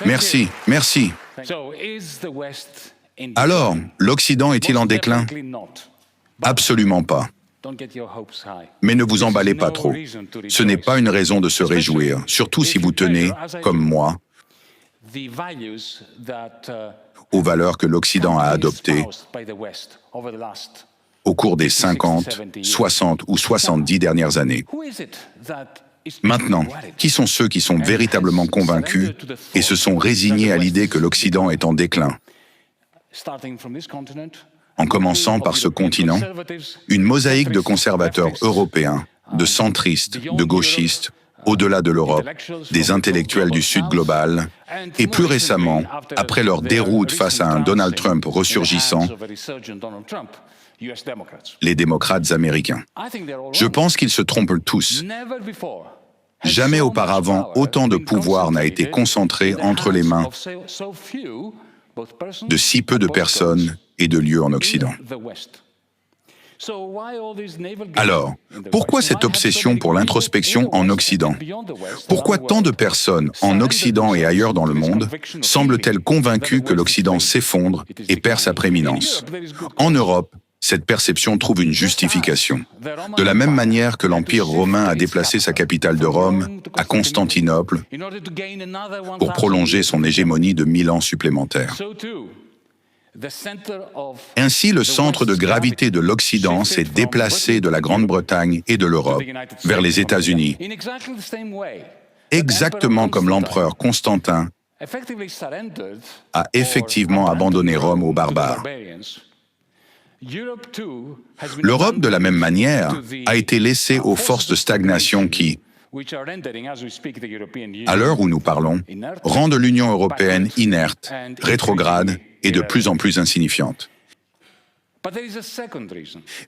Merci, merci. Alors, l'Occident est-il en déclin? Absolument pas. Mais ne vous emballez pas trop. Ce n'est pas une raison de se réjouir, surtout si vous tenez, comme moi, aux valeurs que l'Occident a adoptées au cours des 50, 60 ou 70 dernières années. Maintenant, qui sont ceux qui sont véritablement convaincus et se sont résignés à l'idée que l'Occident est en déclin? En commençant par ce continent, une mosaïque de conservateurs européens, de centristes, de gauchistes, au-delà de l'Europe, des intellectuels du Sud global, et plus récemment, après leur déroute face à un Donald Trump ressurgissant, les démocrates américains. Je pense qu'ils se trompent tous. Jamais auparavant, autant de pouvoir n'a été concentré entre les mains de si peu de personnes et de lieux en Occident. Alors, pourquoi cette obsession pour l'introspection en Occident? Pourquoi tant de personnes, en Occident et ailleurs dans le monde, semblent-elles convaincues que l'Occident s'effondre et perd sa prééminence? En Europe, cette perception trouve une justification. De la même manière que l'Empire romain a déplacé sa capitale de Rome à Constantinople pour prolonger son hégémonie de 1000 ans supplémentaires. Ainsi, le centre de gravité de l'Occident s'est déplacé de la Grande-Bretagne et de l'Europe vers les États-Unis, exactement comme l'empereur Constantin a effectivement abandonné Rome aux barbares. L'Europe, de la même manière, a été laissée aux forces de stagnation qui, à l'heure où nous parlons, rendent l'Union européenne inerte, rétrograde et de plus en plus insignifiante.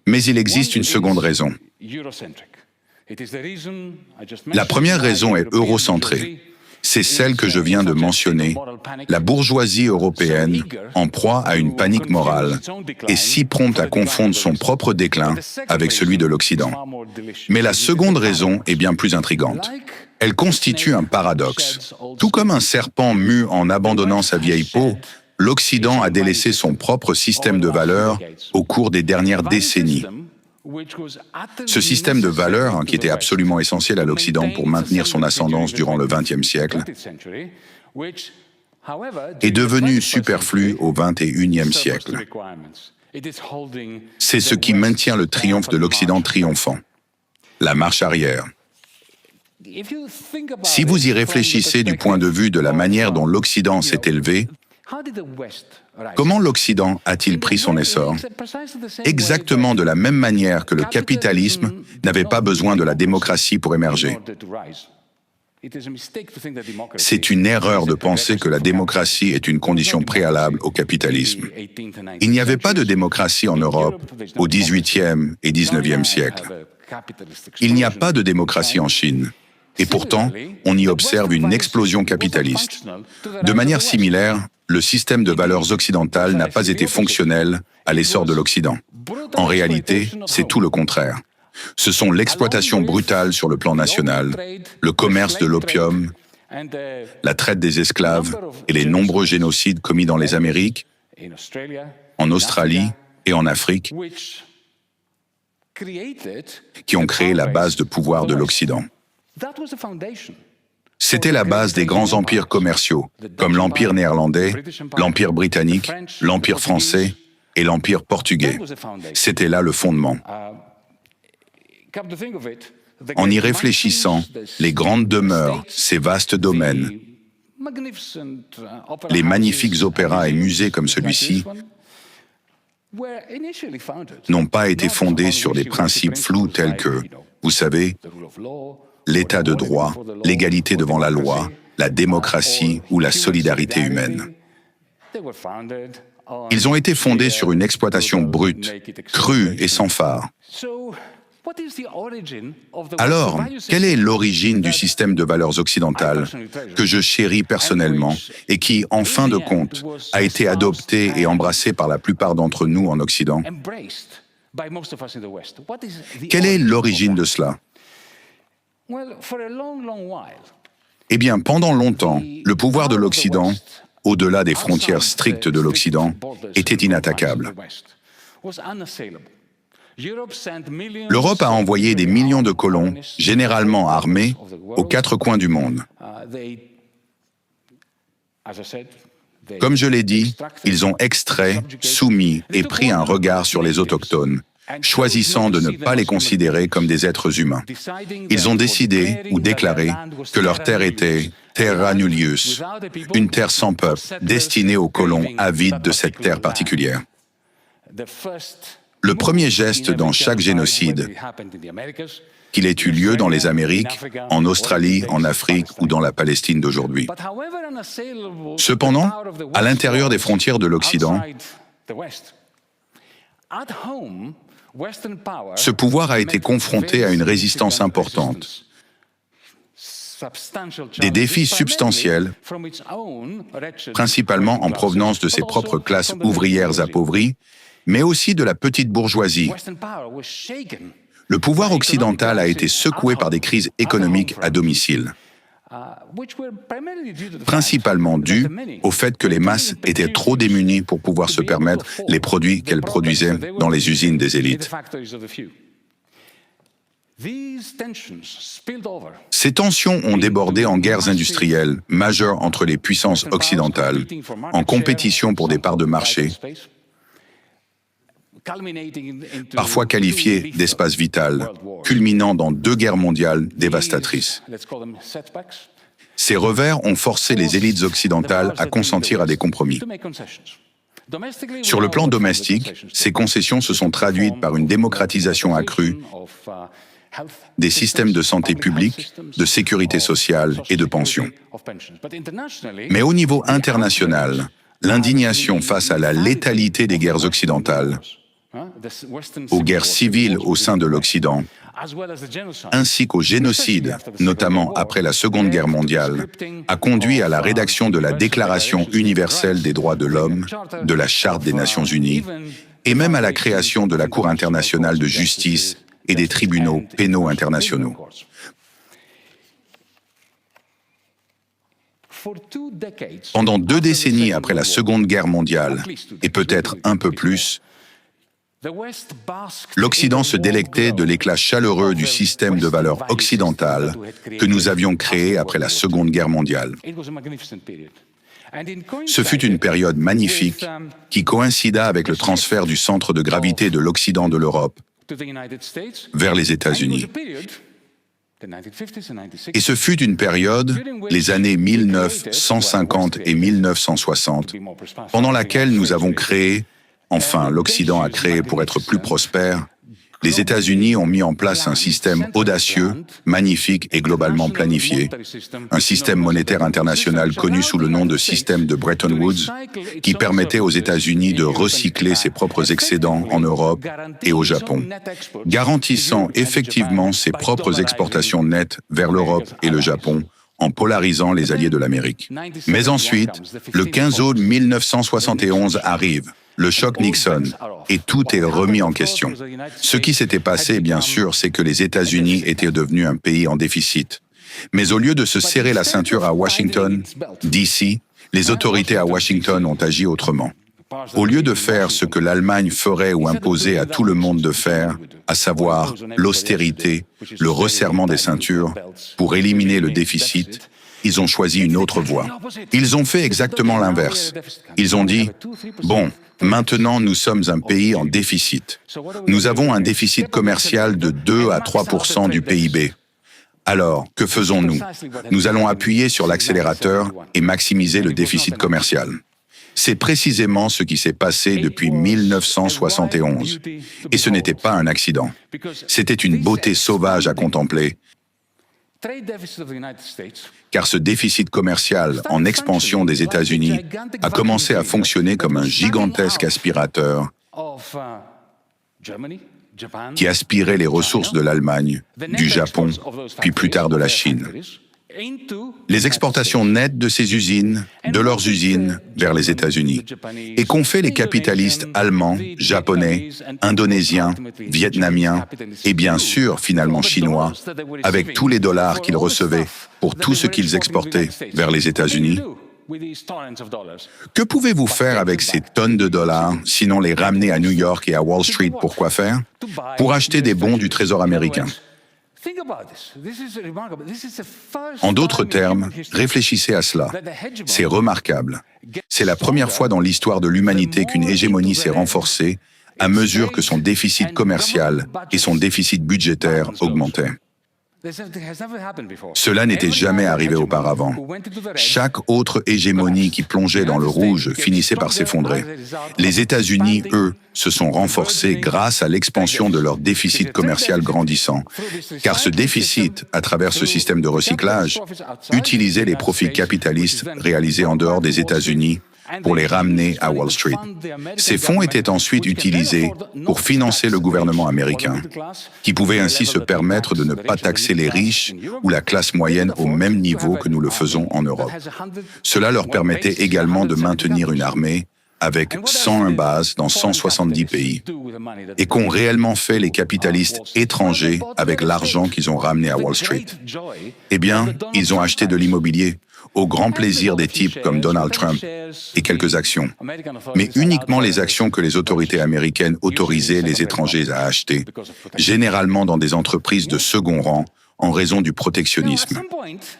Mais il existe une seconde raison. La première raison est eurocentrée. C'est celle que je viens de mentionner. La bourgeoisie européenne, en proie à une panique morale, est si prompte à confondre son propre déclin avec celui de l'Occident. Mais la seconde raison est bien plus intrigante. Elle constitue un paradoxe. Tout comme un serpent mue en abandonnant sa vieille peau, l'Occident a délaissé son propre système de valeurs au cours des dernières décennies. Ce système de valeurs, qui était absolument essentiel à l'Occident pour maintenir son ascendance durant le XXe siècle, est devenu superflu au XXIe siècle. C'est ce qui maintient le triomphe de l'Occident triomphant, la marche arrière. Si vous y réfléchissez du point de vue de la manière dont l'Occident s'est élevé, comment l'Occident a-t-il pris son essor? Exactement de la même manière que le capitalisme n'avait pas besoin de la démocratie pour émerger. C'est une erreur de penser que la démocratie est une condition préalable au capitalisme. Il n'y avait pas de démocratie en Europe au XVIIIe et XIXe siècle. Il n'y a pas de démocratie en Chine. Et pourtant, on y observe une explosion capitaliste. De manière similaire, le système de valeurs occidentales n'a pas été fonctionnel à l'essor de l'Occident. En réalité, c'est tout le contraire. Ce sont l'exploitation brutale sur le plan national, le commerce de l'opium, la traite des esclaves et les nombreux génocides commis dans les Amériques, en Australie et en Afrique, qui ont créé la base de pouvoir de l'Occident. C'était la base des grands empires commerciaux, comme l'Empire néerlandais, l'Empire britannique, l'Empire français et l'Empire portugais. C'était là le fondement. En y réfléchissant, les grandes demeures, ces vastes domaines, les magnifiques opéras et musées comme celui-ci, n'ont pas été fondés sur des principes flous tels que, vous savez, l'état de droit, l'égalité devant la loi, la démocratie ou la solidarité humaine. Ils ont été fondés sur une exploitation brute, crue et sans phare. Alors, quelle est l'origine du système de valeurs occidentales que je chéris personnellement et qui, en fin de compte, a été adopté et embrassé par la plupart d'entre nous en Occident? Quelle est l'origine de cela? Eh bien, pendant longtemps, le pouvoir de l'Occident, au-delà des frontières strictes de l'Occident, était inattaquable. L'Europe a envoyé des millions de colons, généralement armés, aux quatre coins du monde. Comme je l'ai dit, ils ont extrait, soumis et pris un regard sur les autochtones, choisissant de ne pas les considérer comme des êtres humains. Ils ont décidé ou déclaré que leur terre était terra nullius, une terre sans peuple, destinée aux colons avides de cette terre particulière. Le premier geste dans chaque génocide, qu'il ait eu lieu dans les Amériques, en Australie, en Afrique ou dans la Palestine d'aujourd'hui. Cependant, à l'intérieur des frontières de l'Occident, ce pouvoir a été confronté à une résistance importante, des défis substantiels, principalement en provenance de ses propres classes ouvrières appauvries, mais aussi de la petite bourgeoisie. Le pouvoir occidental a été secoué par des crises économiques à domicile, principalement dues au fait que les masses étaient trop démunies pour pouvoir se permettre les produits qu'elles produisaient dans les usines des élites. Ces tensions ont débordé en guerres industrielles majeures entre les puissances occidentales, en compétition pour des parts de marché, parfois qualifiées d'espace vital, culminant dans 2 guerres mondiales dévastatrices. Ces revers ont forcé les élites occidentales à consentir à des compromis. Sur le plan domestique, ces concessions se sont traduites par une démocratisation accrue des systèmes de santé publique, de sécurité sociale et de pension. Mais au niveau international, l'indignation face à la létalité des guerres occidentales, aux guerres civiles au sein de l'Occident, ainsi qu'au génocide, notamment après la Seconde Guerre mondiale, a conduit à la rédaction de la Déclaration universelle des droits de l'homme, de la Charte des Nations unies, et même à la création de la Cour internationale de justice et des tribunaux pénaux internationaux. Pendant 2 décennies après la Seconde Guerre mondiale, et peut-être un peu plus, l'Occident se délectait de l'éclat chaleureux du système de valeurs occidental que nous avions créé après la Seconde Guerre mondiale. Ce fut une période magnifique qui coïncida avec le transfert du centre de gravité de l'Occident de l'Europe vers les États-Unis. Et ce fut une période, les années 1950 et 1960, pendant laquelle nous avons créé, enfin l'Occident a créé pour être plus prospère, les États-Unis ont mis en place un système audacieux, magnifique et globalement planifié, un système monétaire international connu sous le nom de système de Bretton Woods, qui permettait aux États-Unis de recycler ses propres excédents en Europe et au Japon, garantissant effectivement ses propres exportations nettes vers l'Europe et le Japon, en polarisant les alliés de l'Amérique. Mais ensuite, le 15 août 1971 arrive, le choc Nixon, et tout est remis en question. Ce qui s'était passé, bien sûr, c'est que les États-Unis étaient devenus un pays en déficit. Mais au lieu de se serrer la ceinture à Washington, D.C., les autorités à Washington ont agi autrement. Au lieu de faire ce que l'Allemagne ferait ou imposait à tout le monde de faire, à savoir l'austérité, le resserrement des ceintures, pour éliminer le déficit, ils ont choisi une autre voie. Ils ont fait exactement l'inverse. Ils ont dit, bon, maintenant nous sommes un pays en déficit. Nous avons un déficit commercial de 2 à 3% du PIB. Alors, que faisons-nous? Nous allons appuyer sur l'accélérateur et maximiser le déficit commercial. C'est précisément ce qui s'est passé depuis 1971. Et ce n'était pas un accident. C'était une beauté sauvage à contempler. Car ce déficit commercial en expansion des États-Unis a commencé à fonctionner comme un gigantesque aspirateur qui aspirait les ressources de l'Allemagne, du Japon, puis plus tard de la Chine. les exportations nettes de ces usines, de leurs usines, vers les États-Unis. Et qu'ont fait les capitalistes allemands, japonais, indonésiens, vietnamiens et bien sûr, finalement chinois, avec tous les dollars qu'ils recevaient pour tout ce qu'ils exportaient vers les États-Unis? Que pouvez-vous faire avec ces tonnes de dollars, sinon les ramener à New York et à Wall Street pour quoi faire? Pour acheter des bons du Trésor américain. En d'autres termes, réfléchissez à cela. C'est remarquable. C'est la première fois dans l'histoire de l'humanité qu'une hégémonie s'est renforcée à mesure que son déficit commercial et son déficit budgétaire augmentaient. Cela n'était jamais arrivé auparavant. Chaque autre hégémonie qui plongeait dans le rouge finissait par s'effondrer. Les États-Unis, eux, se sont renforcés grâce à l'expansion de leur déficit commercial grandissant. Car ce déficit, à travers ce système de recyclage, utilisait les profits capitalistes réalisés en dehors des États-Unis pour les ramener à Wall Street. Ces fonds étaient ensuite utilisés pour financer le gouvernement américain, qui pouvait ainsi se permettre de ne pas taxer les riches ou la classe moyenne au même niveau que nous le faisons en Europe. Cela leur permettait également de maintenir une armée avec 101 bases dans 170 pays. Et qu'ont réellement fait les capitalistes étrangers avec l'argent qu'ils ont ramené à Wall Street? Eh bien, ils ont acheté de l'immobilier, au grand plaisir des types comme Donald Trump, et quelques actions. Mais uniquement les actions que les autorités américaines autorisaient les étrangers à acheter, généralement dans des entreprises de second rang, en raison du protectionnisme.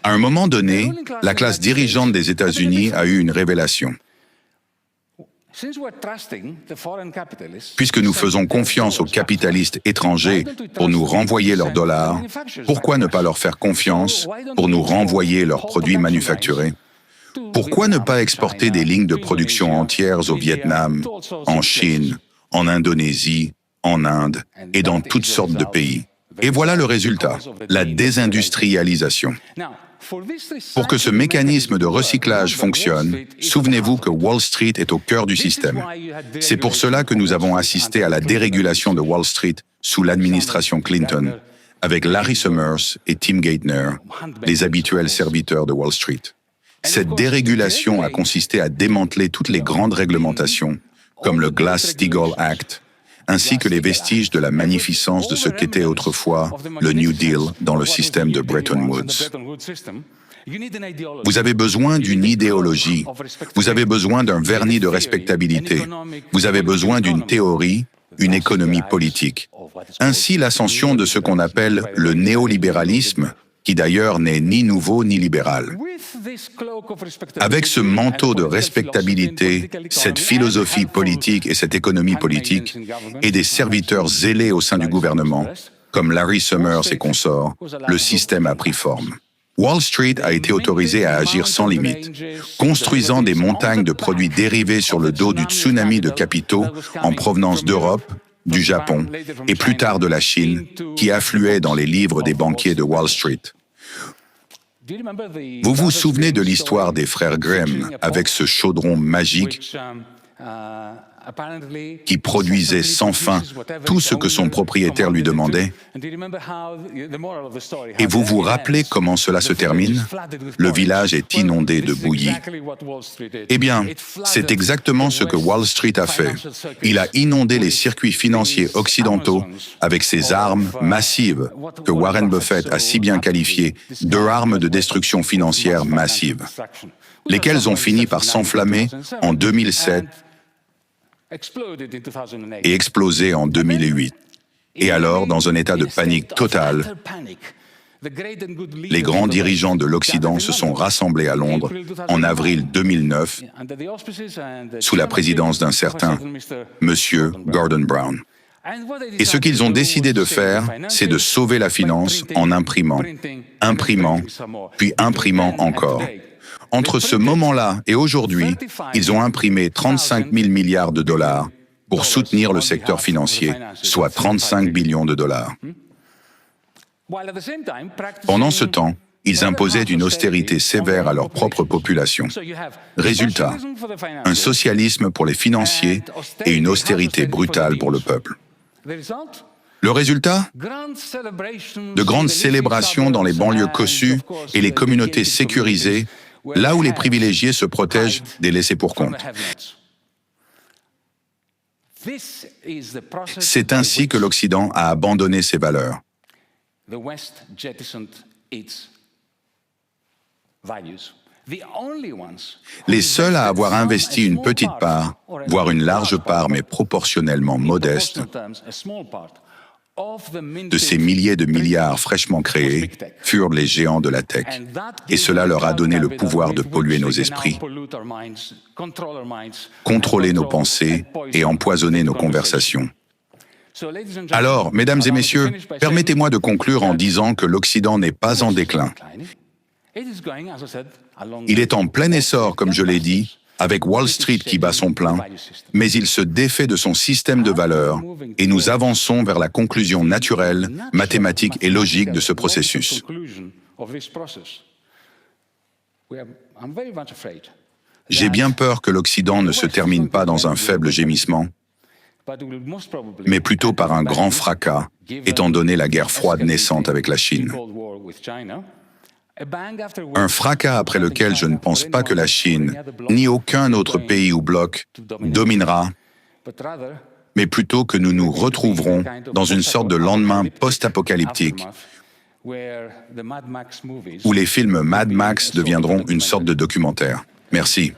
À un moment donné, la classe dirigeante des États-Unis a eu une révélation. Puisque nous faisons confiance aux capitalistes étrangers pour nous renvoyer leurs dollars, pourquoi ne pas leur faire confiance pour nous renvoyer leurs produits manufacturés? Pourquoi ne pas exporter des lignes de production entières au Vietnam, en Chine, en Indonésie, en Inde et dans toutes sortes de pays? Et voilà le résultat, la désindustrialisation. Pour que ce mécanisme de recyclage fonctionne, souvenez-vous que Wall Street est au cœur du système. C'est pour cela que nous avons assisté à la dérégulation de Wall Street sous l'administration Clinton, avec Larry Summers et Tim Geithner, les habituels serviteurs de Wall Street. Cette dérégulation a consisté à démanteler toutes les grandes réglementations, comme le Glass-Steagall Act, ainsi que les vestiges de la magnificence de ce qu'était autrefois le New Deal dans le système de Bretton Woods. Vous avez besoin d'une idéologie, vous avez besoin d'un vernis de respectabilité, vous avez besoin d'une théorie, une économie politique. Ainsi, l'ascension de ce qu'on appelle le néolibéralisme, qui d'ailleurs n'est ni nouveau ni libéral. Avec ce manteau de respectabilité, cette philosophie politique et cette économie politique, et des serviteurs zélés au sein du gouvernement, comme Larry Summers et consorts, le système a pris forme. Wall Street a été autorisé à agir sans limite, construisant des montagnes de produits dérivés sur le dos du tsunami de capitaux en provenance d'Europe, du Japon et plus tard de la Chine, qui affluaient dans les livres des banquiers de Wall Street. Vous vous souvenez de l'histoire des frères Grimm avec ce chaudron magique qui produisait sans fin tout ce que son propriétaire lui demandait? Et vous vous rappelez comment cela se termine? Le village est inondé de bouillie. Eh bien, c'est exactement ce que Wall Street a fait. Il a inondé les circuits financiers occidentaux avec ces armes massives que Warren Buffett a si bien qualifiées d'armes de destruction financière massive, lesquelles ont fini par s'enflammer en 2007 et explosé en 2008. Et alors, dans un état de panique totale, les grands dirigeants de l'Occident se sont rassemblés à Londres en avril 2009 sous la présidence d'un certain Monsieur Gordon Brown. Et ce qu'ils ont décidé de faire, c'est de sauver la finance en imprimant, puis imprimant encore. Entre ce moment-là et aujourd'hui, ils ont imprimé 35 000 milliards de dollars pour soutenir le secteur financier, soit 35 billions de dollars. Pendant ce temps, ils imposaient une austérité sévère à leur propre population. Résultat, un socialisme pour les financiers et une austérité brutale pour le peuple. Le résultat? De grandes célébrations dans les banlieues cossues et les communautés sécurisées, là où les privilégiés se protègent des laissés-pour-compte. C'est ainsi que l'Occident a abandonné ses valeurs. Les seuls à avoir investi une petite part, voire une large part, mais proportionnellement modeste, de ces milliers de milliards fraîchement créés furent les géants de la tech. Et cela leur a donné le pouvoir de polluer nos esprits, contrôler nos pensées et empoisonner nos conversations. Alors, mesdames et messieurs, permettez-moi de conclure en disant que l'Occident n'est pas en déclin. Il est en plein essor, comme je l'ai dit, avec Wall Street qui bat son plein, mais il se défait de son système de valeurs et nous avançons vers la conclusion naturelle, mathématique et logique de ce processus. J'ai bien peur que l'Occident ne se termine pas dans un faible gémissement, mais plutôt par un grand fracas, étant donné la guerre froide naissante avec la Chine. Un fracas après lequel je ne pense pas que la Chine, ni aucun autre pays ou bloc, dominera, mais plutôt que nous nous retrouverons dans une sorte de lendemain post-apocalyptique où les films Mad Max deviendront une sorte de documentaire. Merci.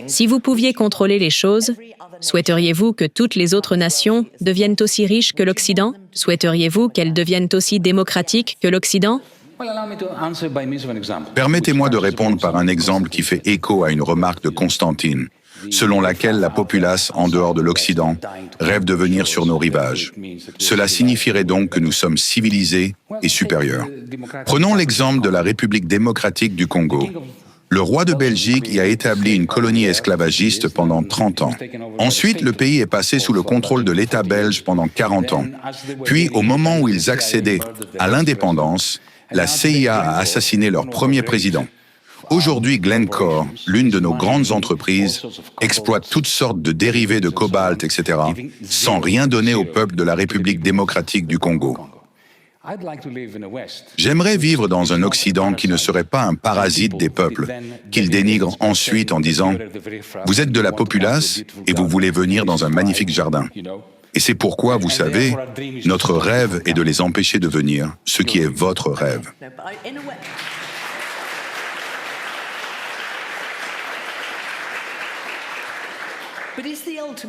Si vous pouviez contrôler les choses, souhaiteriez-vous que toutes les autres nations deviennent aussi riches que l'Occident? Souhaiteriez-vous qu'elles deviennent aussi démocratiques que l'Occident? Permettez-moi de répondre par un exemple qui fait écho à une remarque de Constantine, selon laquelle la populace en dehors de l'Occident rêve de venir sur nos rivages. Cela signifierait donc que nous sommes civilisés et supérieurs. Prenons l'exemple de la République démocratique du Congo. Le roi de Belgique y a établi une colonie esclavagiste pendant 30 ans. Ensuite, le pays est passé sous le contrôle de l'État belge pendant 40 ans. Puis, au moment où ils accédaient à l'indépendance, la CIA a assassiné leur premier président. Aujourd'hui, Glencore, l'une de nos grandes entreprises, exploite toutes sortes de dérivés de cobalt, etc., sans rien donner au peuple de la République démocratique du Congo. J'aimerais vivre dans un Occident qui ne serait pas un parasite des peuples, qu'il dénigre ensuite en disant « Vous êtes de la populace et vous voulez venir dans un magnifique jardin. » Et c'est pourquoi, vous savez, notre rêve est de les empêcher de venir, ce qui est votre rêve.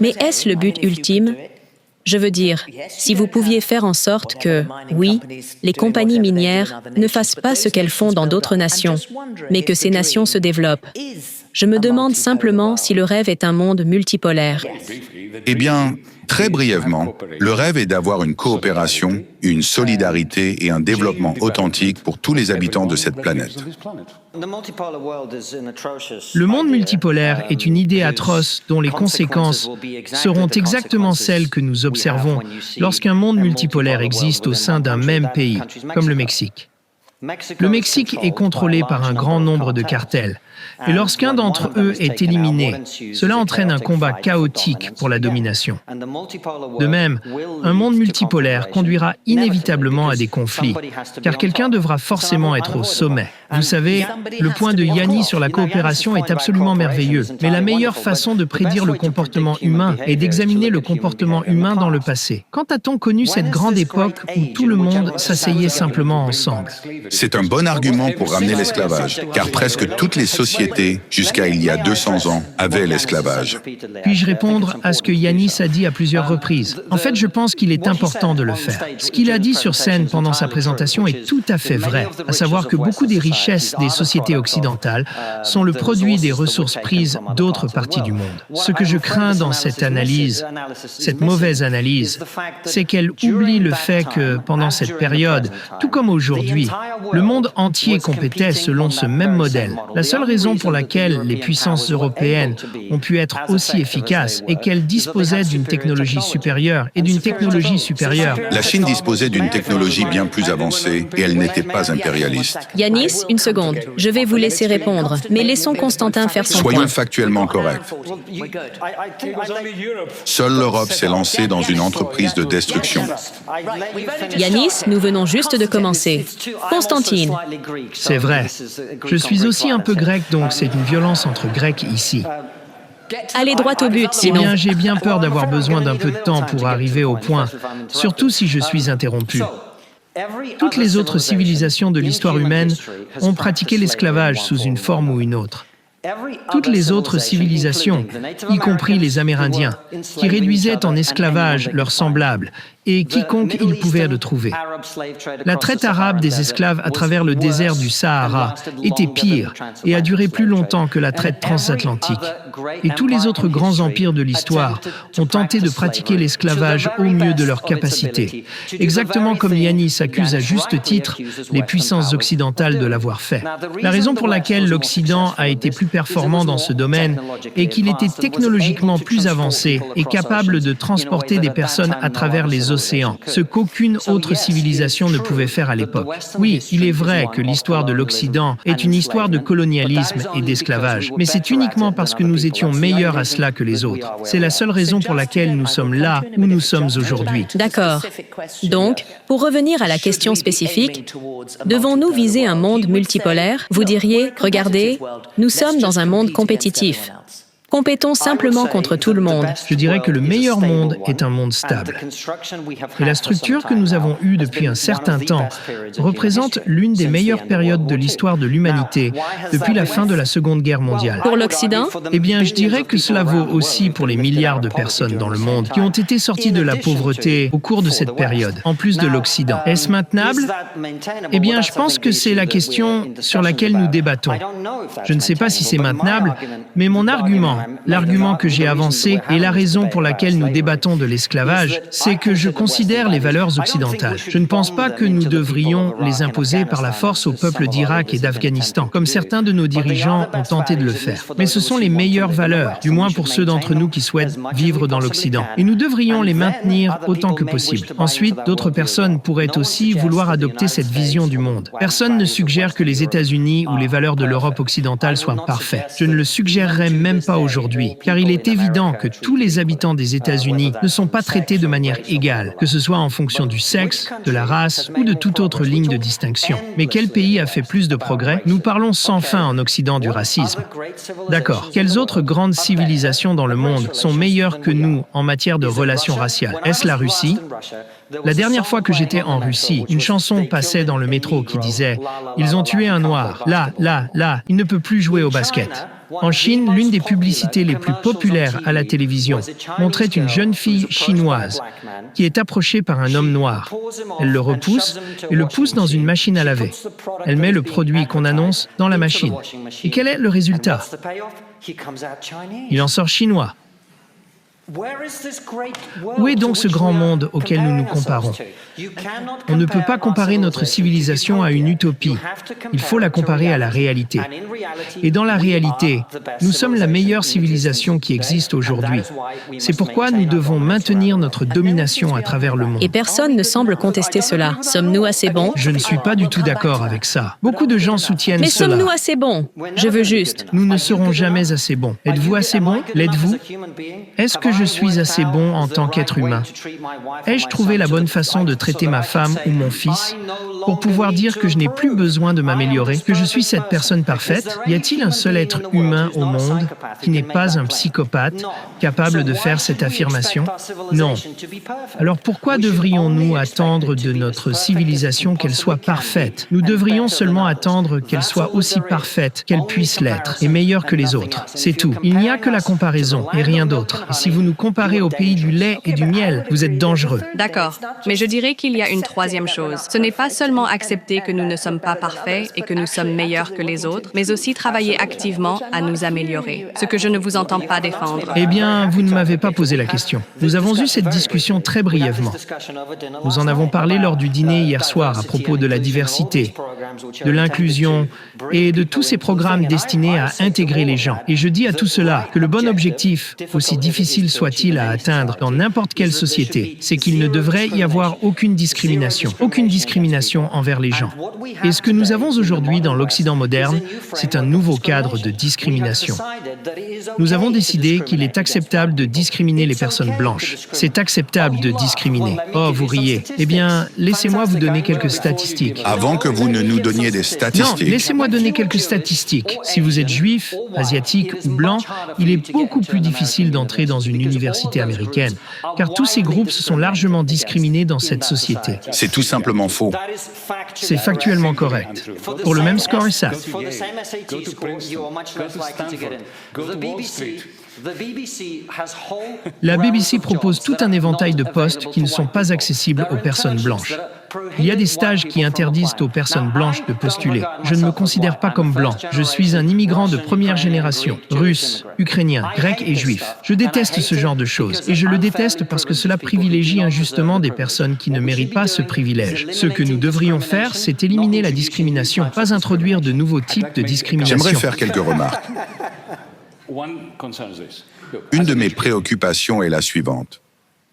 Mais est-ce le but ultime? Je veux dire, si vous pouviez faire en sorte que, oui, les compagnies minières ne fassent pas ce qu'elles font dans d'autres nations, mais que ces nations se développent. Je me demande simplement si le rêve est un monde multipolaire. Eh bien, très brièvement, le rêve est d'avoir une coopération, une solidarité et un développement authentique pour tous les habitants de cette planète. Le monde multipolaire est une idée atroce dont les conséquences seront exactement celles que nous observons lorsqu'un monde multipolaire existe au sein d'un même pays, comme le Mexique. Le Mexique est contrôlé par un grand nombre de cartels. Et lorsqu'un d'entre eux est éliminé, cela entraîne un combat chaotique pour la domination. De même, un monde multipolaire conduira inévitablement à des conflits, car quelqu'un devra forcément être au sommet. Vous savez, le point de Yanni sur la coopération est absolument merveilleux, mais la meilleure façon de prédire le comportement humain est d'examiner le comportement humain dans le passé. Quand a-t-on connu cette grande époque où tout le monde s'asseyait simplement ensemble? C'est un bon argument pour ramener l'esclavage, car presque toutes les sociétés, jusqu'à il y a 200 ans, avaient l'esclavage. Puis-je répondre à ce que Yannis a dit à plusieurs reprises? En fait, je pense qu'il est important de le faire. Ce qu'il a dit sur scène pendant sa présentation est tout à fait vrai, à savoir que beaucoup des richesses des sociétés occidentales sont le produit des ressources prises d'autres parties du monde. Ce que je crains dans cette analyse, cette mauvaise analyse, c'est qu'elle oublie le fait que, pendant cette période, tout comme aujourd'hui, le monde entier compétait selon ce même modèle. La seule raison raison pour laquelle les puissances européennes ont pu être aussi efficaces est qu'elles disposaient d'une technologie supérieure et d'une technologie supérieure. La Chine disposait d'une technologie bien plus avancée et elle n'était pas impérialiste. Yanis, une seconde. Je vais vous laisser répondre, mais laissons Constantin faire son Soyons point. factuellement corrects. Seule l'Europe s'est lancée dans une entreprise de destruction. Yanis, nous venons juste de commencer. Constantine. C'est vrai. Je suis aussi un peu grec, donc c'est une violence entre grecs ici. Allez droit au but, Eh sinon. bien, j'ai bien peur d'avoir besoin d'un peu de temps pour arriver au point, surtout si je suis interrompu. Toutes les autres civilisations de l'histoire humaine ont pratiqué l'esclavage sous une forme ou une autre. Toutes les autres civilisations, y compris les Amérindiens, qui réduisaient en esclavage leurs semblables et quiconque ils pouvaient le trouver. La traite arabe des esclaves à travers le désert du Sahara était pire et a duré plus longtemps que la traite transatlantique. Et tous les autres grands empires de l'histoire ont tenté de pratiquer l'esclavage au mieux de leur capacité, exactement comme Yanis accuse à juste titre les puissances occidentales de l'avoir fait. La raison pour laquelle l'Occident a été plus performant dans ce domaine est qu'il était technologiquement plus avancé et capable de transporter des personnes à travers les océans, ce qu'aucune autre civilisation ne pouvait faire à l'époque. Oui, il est vrai que l'histoire de l'Occident est une histoire de colonialisme et d'esclavage, mais c'est uniquement parce que nous étions meilleurs à cela que les autres. C'est la seule raison pour laquelle nous sommes là où nous sommes aujourd'hui. D'accord. Donc, pour revenir à la question spécifique, devons-nous viser un monde multipolaire? Vous diriez, regardez, nous sommes dans un monde compétitif. Compétons simplement contre tout le monde. Je dirais que le meilleur monde est un monde stable. Et la structure que nous avons eue depuis un certain temps représente l'une des meilleures périodes de l'histoire de l'humanité depuis la fin de la Seconde Guerre mondiale. Pour l'Occident? Eh bien, je dirais que cela vaut aussi pour les milliards de personnes dans le monde qui ont été sorties de la pauvreté au cours de cette période, en plus de l'Occident. Est-ce maintenable? Eh bien, je pense que c'est la question sur laquelle nous débattons. Je ne sais pas si c'est maintenable, mais mon argument, l'argument que j'ai avancé et la raison pour laquelle nous débattons de l'esclavage, c'est que je considère les valeurs occidentales. Je ne pense pas que nous devrions les imposer par la force au peuple d'Irak et d'Afghanistan, comme certains de nos dirigeants ont tenté de le faire. Mais ce sont les meilleures valeurs, du moins pour ceux d'entre nous qui souhaitent vivre dans l'Occident. Et nous devrions les maintenir autant que possible. Ensuite, d'autres personnes pourraient aussi vouloir adopter cette vision du monde. Personne ne suggère que les États-Unis ou les valeurs de l'Europe occidentale soient parfaites. Je ne le suggérerais même pas aujourd'hui, car il est évident que tous les habitants des États-Unis ne sont pas traités de manière égale, que ce soit en fonction du sexe, de la race ou de toute autre ligne de distinction. Mais quel pays a fait plus de progrès? Nous parlons sans fin en Occident du racisme. D'accord. Quelles autres grandes civilisations dans le monde sont meilleures que nous en matière de relations raciales? Est-ce la Russie? La dernière fois que j'étais en Russie, une chanson passait dans le métro qui disait « Ils ont tué un noir. Là, il ne peut plus jouer au basket ». En Chine, l'une des publicités les plus populaires à la télévision montrait une jeune fille chinoise qui est approchée par un homme noir. Elle le repousse et le pousse dans une machine à laver. Elle met le produit qu'on annonce dans la machine. Et quel est le résultat? Il en sort chinois. Où est donc ce grand monde auquel nous nous comparons? On ne peut pas comparer notre civilisation à une utopie. Il faut la comparer à la réalité. Et dans la réalité, nous sommes la meilleure civilisation qui existe aujourd'hui. C'est pourquoi nous devons maintenir notre domination à travers le monde. Et personne ne semble contester cela. Sommes-nous assez bons? Je ne suis pas du tout d'accord avec ça. Beaucoup de gens soutiennent Mais cela. sommes-nous assez bons? Je veux juste. Nous ne serons jamais assez bons. Êtes-vous assez bon? L'êtes-vous? Est-ce que je suis assez bon en tant qu'être humain? Ai-je trouvé la bonne façon de traiter ma femme ou mon fils pour pouvoir dire que je n'ai plus besoin de m'améliorer, que je suis cette personne parfaite? Y a-t-il un seul être humain au monde qui n'est pas un psychopathe capable de faire cette affirmation? Non. Alors pourquoi devrions-nous attendre de notre civilisation qu'elle soit parfaite? Nous devrions seulement attendre qu'elle soit aussi parfaite qu'elle puisse l'être et meilleure que les autres. C'est tout. Il n'y a que la comparaison et rien d'autre. Et si vous nous comparer au pays du lait et du miel. Vous êtes dangereux. D'accord, mais je dirais qu'il y a une troisième chose. Ce n'est pas seulement accepter que nous ne sommes pas parfaits et que nous sommes meilleurs que les autres, mais aussi travailler activement à nous améliorer, ce que je ne vous entends pas défendre. Eh bien, vous ne m'avez pas posé la question. Nous avons eu cette discussion très brièvement. Nous en avons parlé lors du dîner hier soir à propos de la diversité, de l'inclusion et de tous ces programmes destinés à intégrer les gens. Et je dis à tout cela que le bon objectif, aussi difficile soit-il à atteindre dans n'importe quelle société, c'est qu'il ne devrait y avoir aucune discrimination envers les gens. Et ce que nous avons aujourd'hui dans l'Occident moderne, c'est un nouveau cadre de discrimination. Nous avons décidé qu'il est acceptable de discriminer les personnes blanches. C'est acceptable de discriminer. Oh, vous riez. Eh bien, laissez-moi vous donner quelques statistiques. Avant que vous ne nous donniez des Non, statistiques, laissez-moi donner quelques statistiques. Si vous êtes juif, asiatique ou blanc, il est beaucoup plus difficile d'entrer dans une université américaine, car tous ces groupes se sont largement discriminés dans cette société. c'est tout simplement faux. C'est factuellement correct. Pour le même score SAT. La BBC propose tout un éventail de postes qui ne sont pas accessibles aux personnes blanches. Il y a des stages qui interdisent aux personnes blanches de postuler. Je ne me considère pas comme blanc. Je suis un immigrant de première génération, russe, ukrainien, grec et juif. Je déteste ce genre de choses. Et je le déteste parce que cela privilégie injustement des personnes qui ne méritent pas ce privilège. Ce que nous devrions faire, c'est éliminer la discrimination, pas introduire de nouveaux types de discrimination. J'aimerais faire quelques remarques. Une de mes préoccupations est la suivante.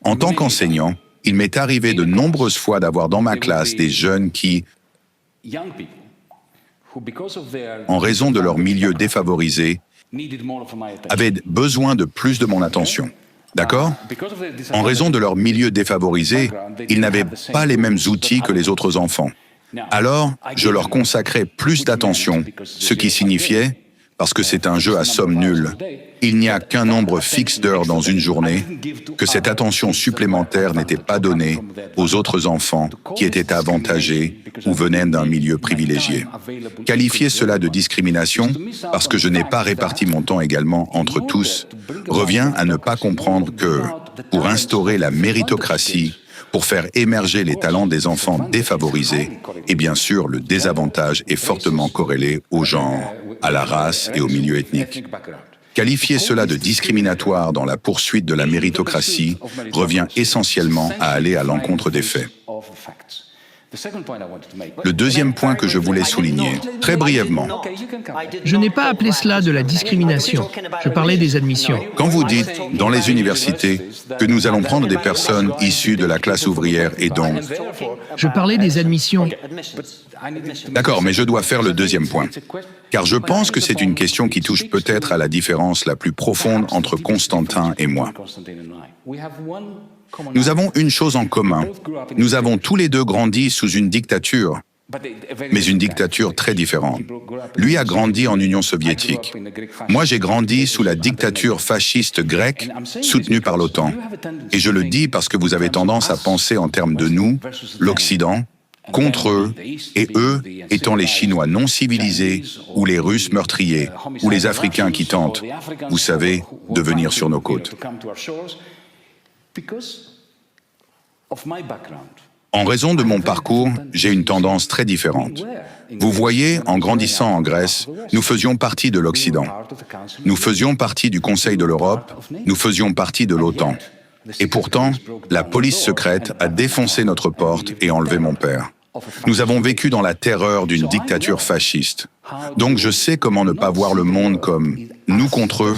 En tant qu'enseignant, il m'est arrivé de nombreuses fois d'avoir dans ma classe des jeunes qui, en raison de leur milieu défavorisé, avaient besoin de plus de mon attention. D'accord ? En raison de leur milieu défavorisé, ils n'avaient pas les mêmes outils que les autres enfants. Alors, je leur consacrais plus d'attention, ce qui signifiait, parce que c'est un jeu à somme nulle, il n'y a qu'un nombre fixe d'heures dans une journée, que cette attention supplémentaire n'était pas donnée aux autres enfants qui étaient avantagés ou venaient d'un milieu privilégié. Qualifier cela de discrimination, parce que je n'ai pas réparti mon temps également entre tous, revient à ne pas comprendre que, pour instaurer la méritocratie, pour faire émerger les talents des enfants défavorisés, et bien sûr, le désavantage est fortement corrélé au genre, à la race et au milieu ethnique. Qualifier cela de discriminatoire dans la poursuite de la méritocratie revient essentiellement à aller à l'encontre des faits. Le deuxième point que je voulais souligner, très brièvement, Je n'ai pas appelé cela de la discrimination. Je parlais des admissions. quand vous dites dans les universités que nous allons prendre des personnes issues de la classe ouvrière et donc... Je parlais des admissions. D'accord, mais je dois faire le deuxième point. Car je pense que c'est une question qui touche peut-être à la différence la plus profonde entre Constantin et moi. Nous avons une chose en commun. Nous avons tous les deux grandi sous une dictature, mais une dictature très différente. Lui a grandi en Union soviétique. Moi, j'ai grandi sous la dictature fasciste grecque soutenue par l'OTAN. Et je le dis parce que vous avez tendance à penser en termes de nous, l'Occident, contre eux, et eux étant les Chinois non civilisés, ou les Russes meurtriers, ou les Africains qui tentent, vous savez, de venir sur nos côtes. En raison de mon parcours, j'ai une tendance très différente. Vous voyez, en grandissant en Grèce, nous faisions partie de l'Occident. Nous faisions partie du Conseil de l'Europe, nous faisions partie de l'OTAN. Et pourtant, la police secrète a défoncé notre porte et enlevé mon père. Nous avons vécu dans la terreur d'une dictature fasciste. Donc je sais comment ne pas voir le monde comme nous contre eux.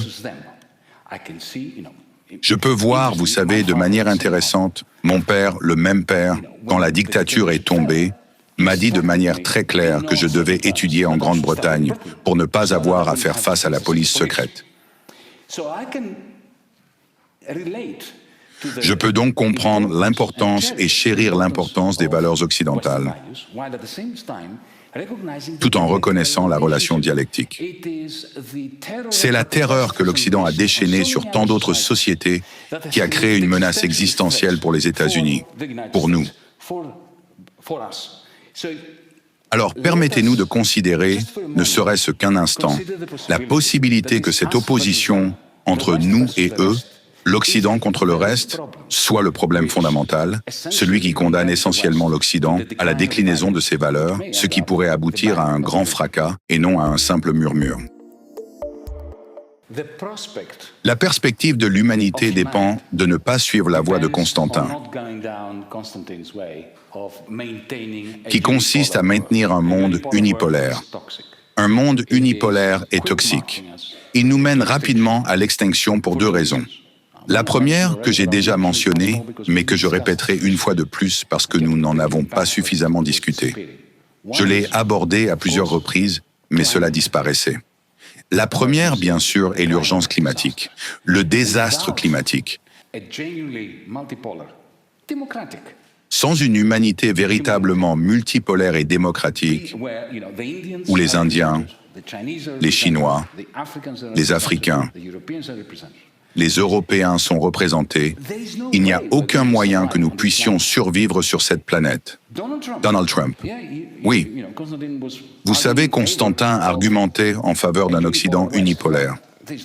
Je peux voir, vous savez, de manière intéressante, mon père, le même père, quand la dictature est tombée, m'a dit de manière très claire que je devais étudier en Grande-Bretagne pour ne pas avoir à faire face à la police secrète. Je peux donc comprendre l'importance et chérir l'importance des valeurs occidentales, tout en reconnaissant la relation dialectique. C'est la terreur que l'Occident a déchaînée sur tant d'autres sociétés qui a créé une menace existentielle pour les États-Unis, pour nous. Alors permettez-nous de considérer, ne serait-ce qu'un instant, la possibilité que cette opposition entre nous et eux, l'Occident contre le reste, soit le problème fondamental, celui qui condamne essentiellement l'Occident à la déclinaison de ses valeurs, ce qui pourrait aboutir à un grand fracas et non à un simple murmure. La perspective de l'humanité dépend de ne pas suivre la voie de Constantin, qui consiste à maintenir un monde unipolaire. Un monde unipolaire est toxique. Il nous mène rapidement à l'extinction pour deux raisons. La première, que j'ai déjà mentionnée, mais que je répéterai une fois de plus parce que nous n'en avons pas suffisamment discuté. Je l'ai abordée à plusieurs reprises, mais cela disparaissait. La première, bien sûr, est l'urgence climatique, le désastre climatique. Sans une humanité véritablement multipolaire et démocratique, où les Indiens, les Chinois, les Africains, les Européens sont représentés, il n'y a aucun moyen que nous puissions survivre sur cette planète. Donald Trump. Oui. Vous savez, Constantin argumentait en faveur d'un Occident unipolaire.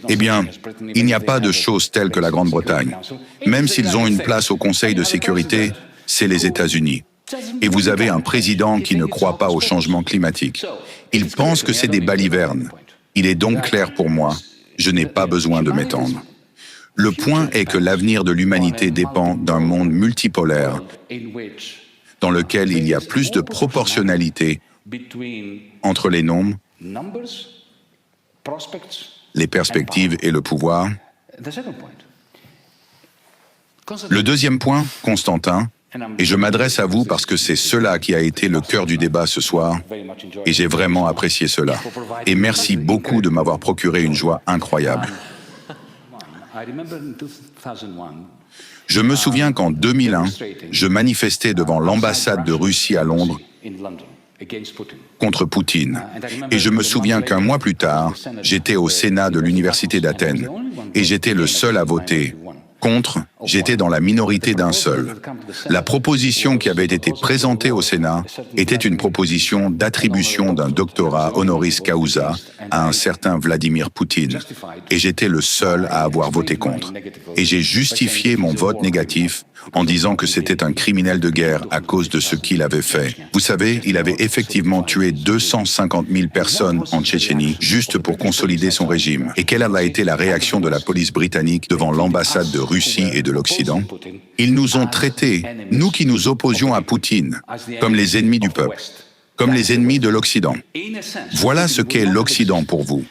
Eh bien, il n'y a pas de choses telles que la Grande-Bretagne. Même s'ils ont une place au Conseil de sécurité, c'est les États-Unis. Et vous avez un président qui ne croit pas au changement climatique. Il pense que c'est des balivernes. Il est donc clair pour moi, je n'ai pas besoin de m'étendre. Le point est que l'avenir de l'humanité dépend d'un monde multipolaire dans lequel il y a plus de proportionnalité entre les nombres, les perspectives et le pouvoir. Le deuxième point, Constantin, et je m'adresse à vous parce que c'est cela qui a été le cœur du débat ce soir, et j'ai vraiment apprécié cela. Et merci beaucoup de m'avoir procuré une joie incroyable. Je me souviens qu'en 2001, je manifestais devant l'ambassade de Russie à Londres contre Poutine. Et je me souviens qu'un mois plus tard, j'étais au Sénat de l'Université d'Athènes et j'étais le seul à voter. Contre, j'étais dans la minorité d'un seul. La proposition qui avait été présentée au Sénat était une proposition d'attribution d'un doctorat honoris causa à un certain Vladimir Poutine. Et j'étais le seul à avoir voté contre. Et j'ai justifié mon vote négatif en disant que c'était un criminel de guerre à cause de ce qu'il avait fait. Vous savez, il avait effectivement tué 250 000 personnes en Tchétchénie juste pour consolider son régime. Et quelle a été la réaction de la police britannique devant l'ambassade de Russie et de l'Occident? Ils nous ont traités, nous qui nous opposions à Poutine, comme les ennemis du peuple, comme les ennemis de l'Occident. Voilà ce qu'est l'Occident pour vous.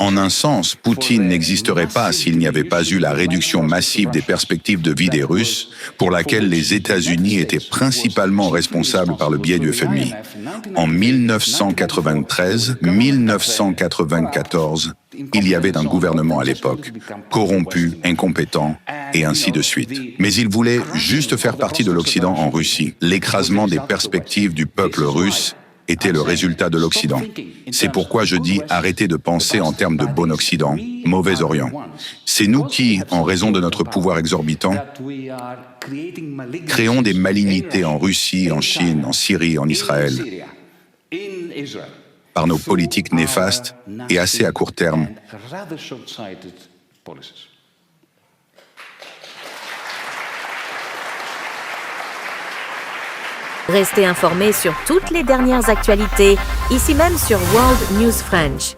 En un sens, Poutine n'existerait pas s'il n'y avait pas eu la réduction massive des perspectives de vie des Russes, pour laquelle les États-Unis étaient principalement responsables par le biais du FMI. En 1993-1994, il y avait un gouvernement à l'époque, corrompu, incompétent, et ainsi de suite. Mais il voulait juste faire partie de l'Occident en Russie. L'écrasement des perspectives du peuple russe était le résultat de l'Occident. C'est pourquoi je dis arrêtez de penser en termes de bon Occident, mauvais Orient. C'est nous qui, en raison de notre pouvoir exorbitant, créons des malignités en Russie, en Chine, en Syrie, en Israël, par nos politiques néfastes et assez à court terme. Restez informés sur toutes les dernières actualités, ici même sur World News French.